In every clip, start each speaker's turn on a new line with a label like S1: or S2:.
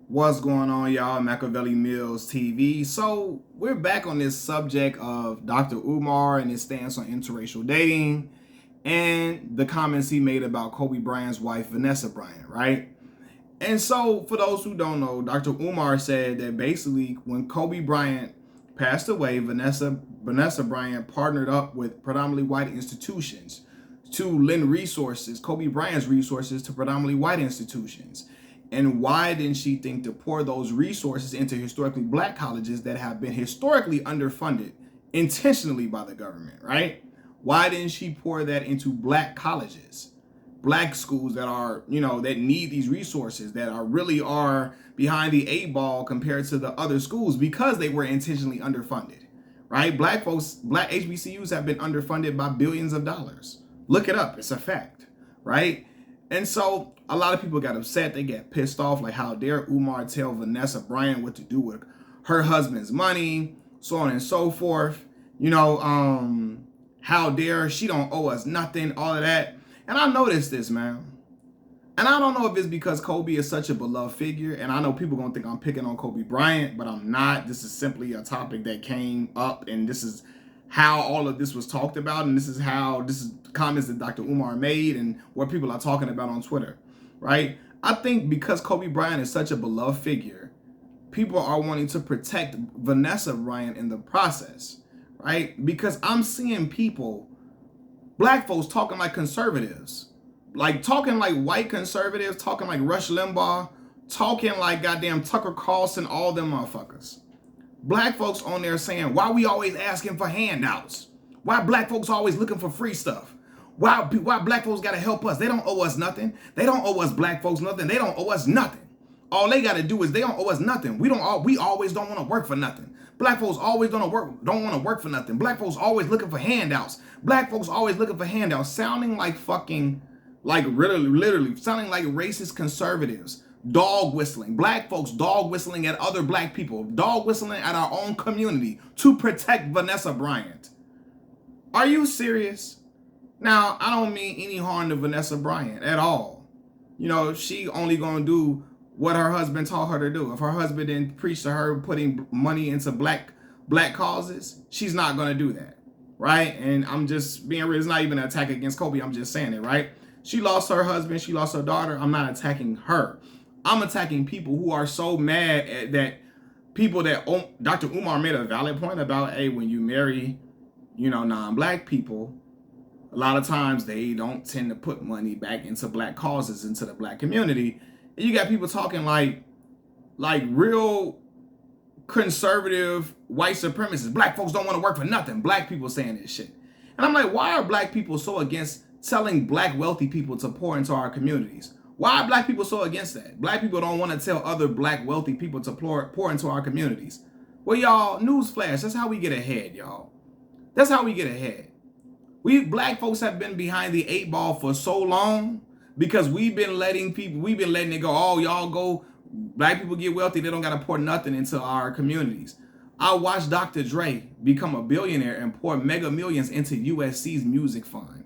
S1: What's going on, y'all? Machiavelli Mills TV. So we're back on this subject of Dr. Umar and his stance on interracial dating and the comments he made about Kobe Bryant's wife, Vanessa Bryant, right? And so for those who don't know, Dr. Umar said that basically when Kobe Bryant passed away, Vanessa Bryant partnered up with predominantly white institutions to lend resources, Kobe Bryant's resources, to predominantly white institutions. And why didn't she think to pour those resources into historically black colleges that have been historically underfunded intentionally by the government, right? Why didn't she pour that into black colleges, black schools that are, that need these resources, that are behind the eight ball compared to the other schools because they were intentionally underfunded, right? Black HBCUs have been underfunded by billions of dollars. Look it up, it's a fact, right? And so a lot of people got upset. They get pissed off, like how dare Umar tell Vanessa Bryant what to do with her husband's money, so on and so forth. How dare she don't owe us nothing, all of that. And I noticed this, man. And I don't know if it's because Kobe is such a beloved figure, and I know people gonna think I'm picking on Kobe Bryant, but I'm not. This is simply a topic that came up, and this is how all of this was talked about, and this is comments that Dr. Umar made and what people are talking about on Twitter, right? I think because Kobe Bryant is such a beloved figure, people are wanting to protect Vanessa Bryant in the process, right? Because I'm seeing people, black folks, talking like conservatives, like talking like white conservatives, talking like Rush Limbaugh, talking like goddamn Tucker Carlson, all them motherfuckers. Black folks on there saying, why we always asking for handouts? Why black folks always looking for free stuff? Why black folks gotta help us? They don't owe us nothing. They don't owe us black folks nothing. They don't owe us nothing. All they gotta do is they don't owe us nothing. We always don't want to work for nothing. Black folks always don't want to work for nothing. Black folks always looking for handouts. Black folks always looking for handouts, sounding like fucking, like literally sounding like racist conservatives. Dog whistling, black folks dog whistling at other black people, dog whistling at our own community to protect Vanessa Bryant. Are you serious? Now, I don't mean any harm to Vanessa Bryant at all. She only gonna do what her husband taught her to do. If her husband didn't preach to her putting money into black causes, she's not gonna do that, right? And I'm just being real. It's not even an attack against Kobe. I'm just saying it, right? She lost her husband. She lost her daughter. I'm not attacking her. I'm attacking people who are so mad at that. People that Dr. Umar made a valid point about, hey, when you marry, non-black people, a lot of times they don't tend to put money back into black causes, into the black community. And you got people talking like real conservative white supremacists. Black folks don't want to work for nothing. Black people saying this shit. And I'm like, why are black people so against telling black wealthy people to pour into our communities? Why are black people so against that? Black people don't want to tell other black wealthy people to pour into our communities. Well, y'all, newsflash, that's how we get ahead, y'all. That's how we get ahead. We black folks have been behind the eight ball for so long because we've been letting it go. Oh, y'all go, black people get wealthy, they don't got to pour nothing into our communities. I watched Dr. Dre become a billionaire and pour mega millions into USC's music fund.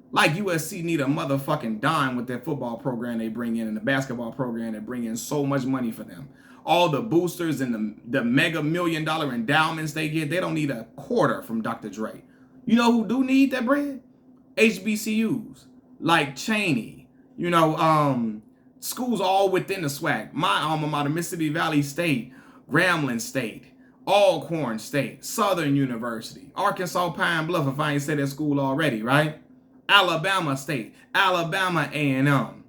S1: Like USC need a motherfucking dime with that football program they bring in and the basketball program that bring in so much money for them. All the boosters and the mega $1 million endowments they get, they don't need a quarter from Dr. Dre. You know who do need that bread? HBCUs, like Cheney, schools all within the SWAC. My alma mater, Mississippi Valley State, Grambling State, Alcorn State, Southern University, Arkansas Pine Bluff, if I ain't said that school already, right? Alabama State, Alabama A&M,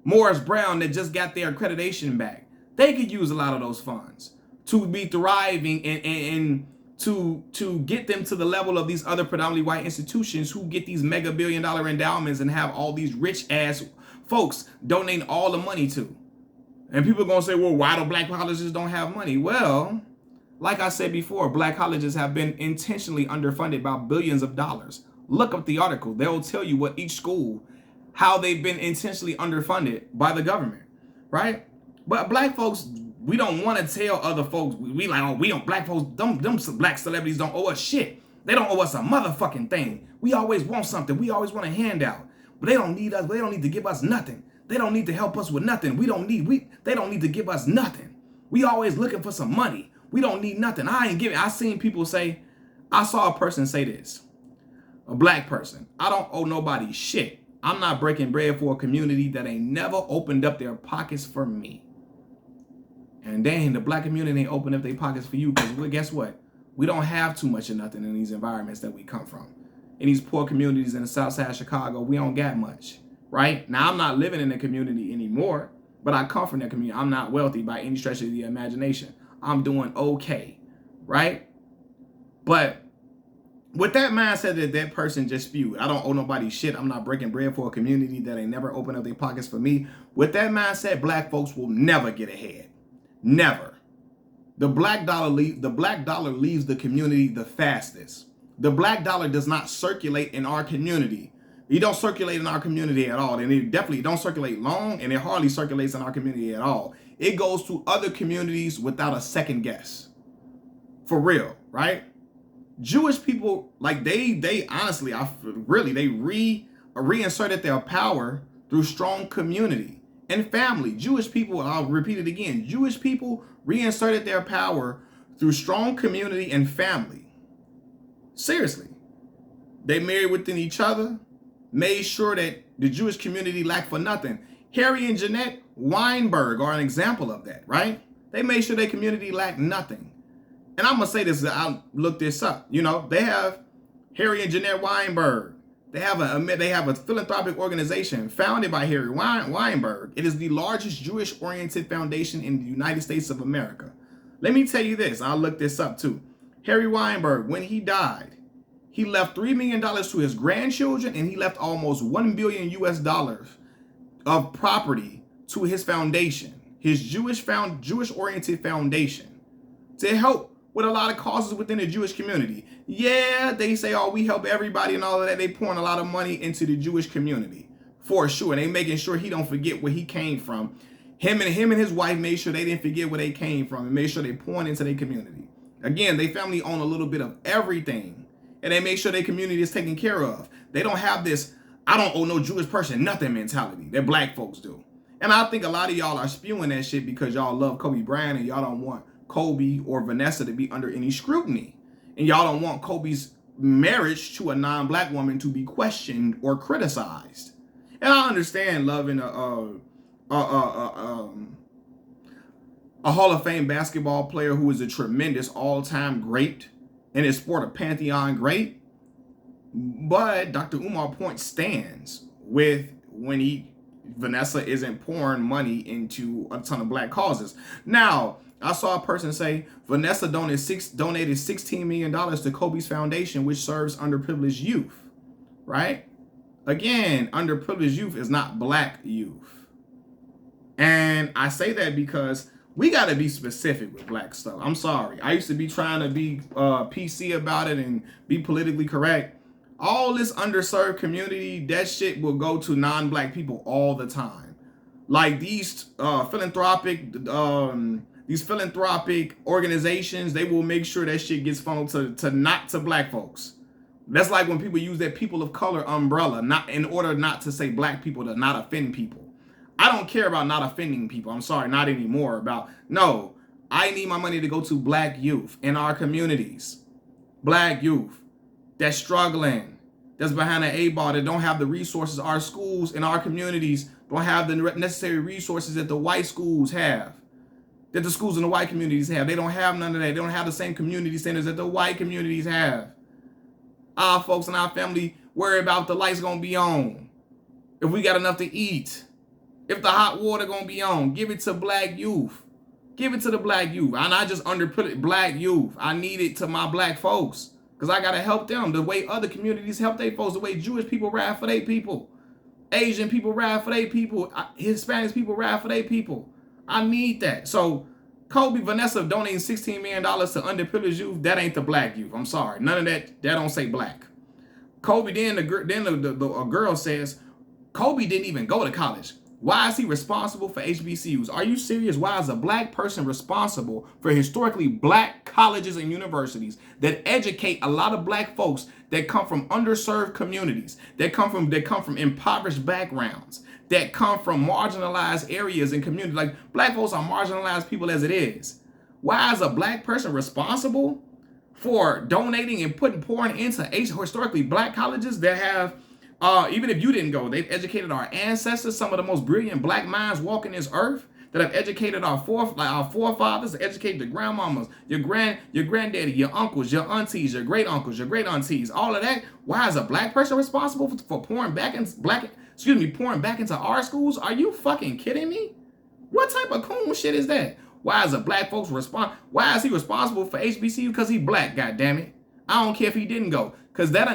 S1: Morris Brown that just got their accreditation back. They could use a lot of those funds to be thriving and to get them to the level of these other predominantly white institutions who get these mega $1 billion endowments and have all these rich ass folks donating all the money to. And people are going to say, well, why do black colleges don't have money? Well, like I said before, black colleges have been intentionally underfunded by billions of dollars. Look up the article. They'll tell you what each school, how they've been intentionally underfunded by the government, right? But black folks, we don't want to tell other folks, we like, oh, we don't, black folks, them black celebrities don't owe us shit. They don't owe us a motherfucking thing. We always want something. We always want a handout. But they don't need us. They don't need to give us nothing. They don't need to help us with nothing. They don't need to give us nothing. We always looking for some money. We don't need nothing. I ain't giving. I seen people say, I saw a person say this, a black person. I don't owe nobody shit. I'm not breaking bread for a community that ain't never opened up their pockets for me. And dang, the black community ain't opened up their pockets for you, because well, guess what? We don't have too much of nothing in these environments that we come from. In these poor communities in the south side of Chicago, we don't got much, right? Now, I'm not living in the community anymore, but I come from that community. I'm not wealthy by any stretch of the imagination. I'm doing okay, right? But with that mindset that person just spewed, I don't owe nobody shit. I'm not breaking bread for a community that ain't never opened up their pockets for me. With that mindset, black folks will never get ahead. Never. The black dollar leaves the community the fastest. The black dollar does not circulate in our community. It don't circulate in our community at all. And it definitely don't circulate long, and it hardly circulates in our community at all. It goes to other communities without a second guess. For real, right? Jewish people, like they honestly, reinserted their power through strong community and family. Jewish people, I'll repeat it again, Jewish people reinserted their power through strong community and family. Seriously. They married within each other, made sure that the Jewish community lacked for nothing. Harry and Jeanette Weinberg are an example of that, right? They made sure their community lacked nothing. And I'm going to say this, I'll look this up. You know, they have Harry and Jeanette Weinberg. They have a philanthropic organization founded by Harry Weinberg. It is the largest Jewish-oriented foundation in the United States of America. Let me tell you this. I'll look this up too. Harry Weinberg, when he died, he left $3 million to his grandchildren, and he left almost $1 billion US of property to his foundation, his Jewish-oriented foundation, to help with a lot of causes within the Jewish community. Yeah, they say, oh, we help everybody and all of that. They pouring a lot of money into the Jewish community, for sure. They making sure he don't forget where he came from. Him and his wife made sure they didn't forget where they came from, and made sure they pouring into their community. Again, they family own a little bit of everything, and they make sure their community is taken care of. They don't have this, I don't owe no Jewish person nothing mentality that black folks do. And I think a lot of y'all are spewing that shit because y'all love Kobe Bryant and y'all don't want Kobe or Vanessa to be under any scrutiny. And y'all don't want Kobe's marriage to a non-black woman to be questioned or criticized. And I understand loving a Hall of Fame basketball player who is a tremendous all-time great in his sport, a pantheon great. But Dr. Umar point stands with when Vanessa isn't pouring money into a ton of black causes. Now, I saw a person say Vanessa donated $16 million to Kobe's foundation, which serves underprivileged youth, right? Again, underprivileged youth is not black youth. And I say that because we got to be specific with black stuff. I'm sorry. I used to be trying to be PC about it and be politically correct. All this underserved community, that shit will go to non-black people all the time. Like these philanthropic organizations, they will make sure that shit gets funneled to not to black folks. That's like when people use that people of color umbrella, not in order not to say black people, to not offend people. I don't care about not offending people. I'm sorry, not anymore. No, I need my money to go to black youth in our communities. Black youth that's struggling, that's behind an A-ball, that don't have the resources. Our schools in our communities don't have the necessary resources that the white schools have, that the schools in the white communities have. They don't have none of that. They don't have the same community centers that the white communities have. Our folks in our family worry about the lights gonna be on, if we got enough to eat, if the hot water gonna be on. Give it to black youth. Give it to the black youth. And I just underput it, black youth. I need it to my black folks, because I gotta help them the way other communities help their folks, the way Jewish people ride for their people, Asian people ride for their people, Hispanic people ride for their people. I need that. So Kobe, Vanessa donating $16 million to underprivileged youth, that ain't the black youth. I'm sorry. None of that don't say black. Kobe, then a girl says, Kobe didn't even go to college. Why is he responsible for HBCUs? Are you serious? Why is a black person responsible for historically black colleges and universities that educate a lot of black folks that come from underserved communities, that come from impoverished backgrounds, that come from marginalized areas and communities? Like, black folks are marginalized people as it is. Why is a black person responsible for donating and pouring into historically black colleges that have, even if you didn't go, they've educated our ancestors, some of the most brilliant black minds walking this earth, that have educated our forefathers, educated the grandmamas, your granddaddy, your uncles, your aunties, your great uncles, your great aunties, all of that. Why is a black person responsible for pouring back into our schools? Are you fucking kidding me? What type of coon shit is that? Why is a black folks Why is he responsible for HBCU? Because he black, goddammit. I don't care if he didn't go, because that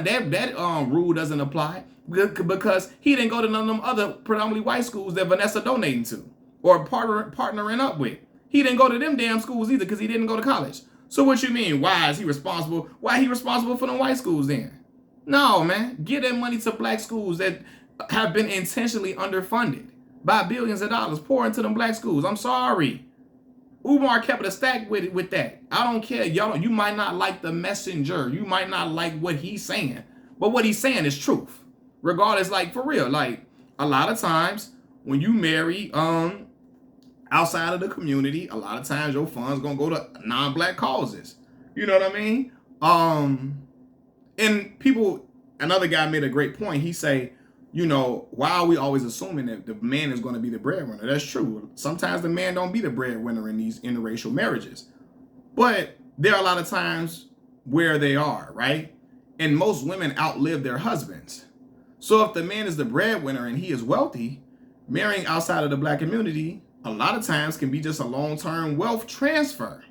S1: rule doesn't apply, because he didn't go to none of them other predominantly white schools that Vanessa donating to or partnering up with. He didn't go to them damn schools either, because he didn't go to college. So what you mean? Why is he responsible? Why he responsible for them white schools then? No, man. Give that money to black schools that have been intentionally underfunded by billions of dollars. Pour into them black schools. I'm sorry. Umar kept a stack with that. I don't care. You might not like the messenger. You might not like what he's saying. But what he's saying is truth. Regardless, like, for real. Like, a lot of times when you marry outside of the community, a lot of times your funds gonna go to non-black causes. You know what I mean? And another guy made a great point. He say, you know, why are we always assuming that the man is going to be the breadwinner? That's true. Sometimes the man don't be the breadwinner in these interracial marriages. But there are a lot of times where they are, right? And most women outlive their husbands. So if the man is the breadwinner and he is wealthy, marrying outside of the black community a lot of times can be just a long-term wealth transfer.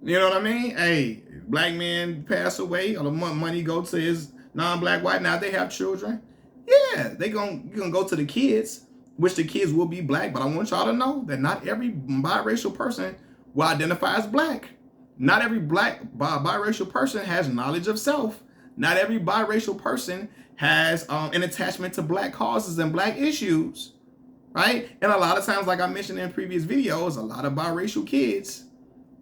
S1: You know what I mean? Hey, black man pass away, or the money go to his non-black wife. Now they have children. Yeah, you're gonna go to the kids, which the kids will be black, but I want y'all to know that not every biracial person will identify as black. Not every biracial person has knowledge of self. Not every biracial person has an attachment to black causes and black issues, right? And a lot of times, like I mentioned in previous videos, a lot of biracial kids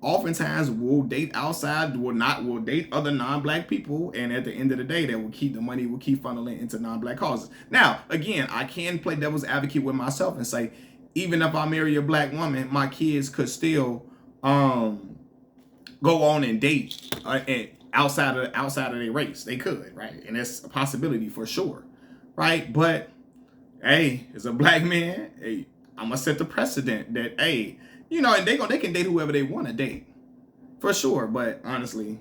S1: oftentimes will date will date other non-black people, and at the end of the day, will keep funneling into non-black causes. Now, again, I can play devil's advocate with myself and say, even if I marry a black woman, my kids could still go on and date outside of their race. They could, right? And that's a possibility for sure, right? But hey, as a black man, hey, I'm gonna set the precedent that, hey, you know, and they can date whoever they want to date, for sure. But honestly,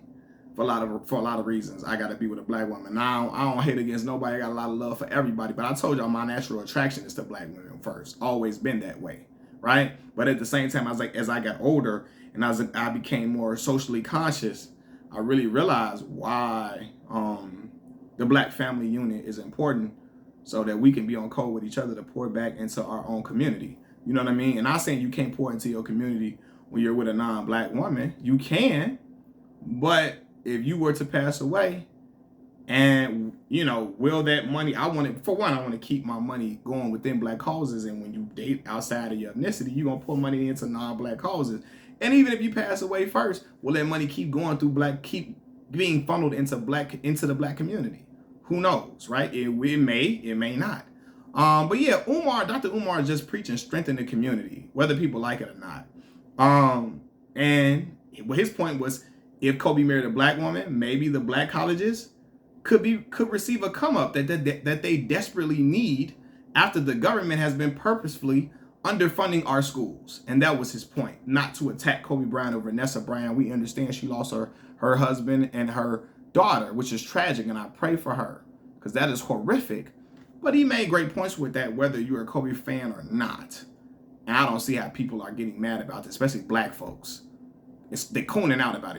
S1: for a lot of reasons, I gotta be with a black woman. Now, I don't hate against nobody. I got a lot of love for everybody. But I told y'all my natural attraction is to black women first. Always been that way, right? But at the same time, as I got older and I became more socially conscious, I really realized why the black family unit is important, so that we can be on code with each other to pour back into our own community. You know what I mean? And I'm saying you can't pour into your community when you're with a non-black woman. You can, but if you were to pass away, and, you know, will that money, I want to keep my money going within black causes. And when you date outside of your ethnicity, you're going to pour money into non-black causes. And even if you pass away first, will that money keep going through keep being funneled into the black community? Who knows, right? It may not. But yeah, Dr. Umar just preaching strengthen the community, whether people like it or not. And his point was, if Kobe married a black woman, maybe the black colleges could receive a come up that they desperately need after the government has been purposefully underfunding our schools. And that was his point. Not to attack Kobe Bryant or Vanessa Bryant. We understand she lost her husband and her daughter, which is tragic, and I pray for her, because that is horrific. But he made great points with that, whether you're a Kobe fan or not. And I don't see how people are getting mad about this, especially black folks. They're cooning out about it.